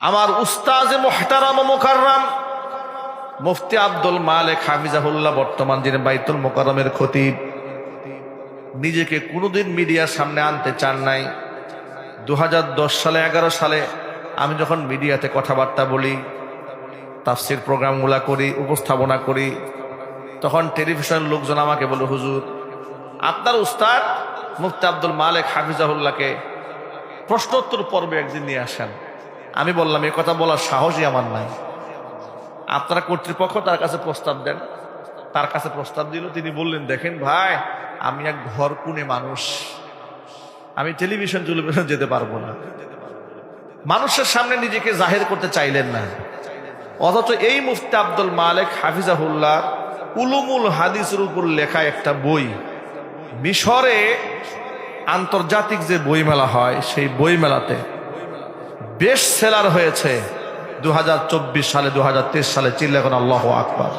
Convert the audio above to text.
আমার উস্তাজে মুহতারাম ও মুকাররম মুফতি আব্দুল মালেক হাফিজাহুল্লাহ, বর্তমান যিনি বাইতুল মুকাররমের খতিব, নিজেকে কোনোদিন মিডিয়ার সামনে আনতে চান নাই। 2010 সালে 11 সালে আমি যখন মিডিয়াতে কথাবার্তা বলি, তাফসির প্রোগ্রামগুলা করি, উপস্থাপনা করি, তখন টেলিভিশনের লোকজন আমাকে বলে, হুজুর আপনার উস্তাদ মুফতি আব্দুল মালেক হাফিজাহুল্লাহকে প্রশ্নোত্তর পর্বে একদিন নিয়ে আসেন। আমি বললাম, এই কথা বলার সাহসই আমার নাই। আপনারা কর্তৃপক্ষ তার কাছে প্রস্তাব দেন। তার কাছে প্রস্তাব দিল, তিনি বললেন, দেখেন ভাই, আমি এক ঘর কুনে মানুষ, আমি টেলিভিশন টেলিভিশন যেতে পারবো না। মানুষের সামনে নিজেকে জাহির করতে চাইলেন না। অথচ এই মুফতি আব্দুল মালেক হাফিজাহুল্লাহ উলুমুল হাদিসের উপর লেখা একটা বই মিশরে আন্তর্জাতিক যে বইমেলা হয়, সেই বইমেলাতে বেস্ট সেলার হয়েছে 2024 সালে, 2023 সালে। চিল্লাখন আল্লাহু আকবার।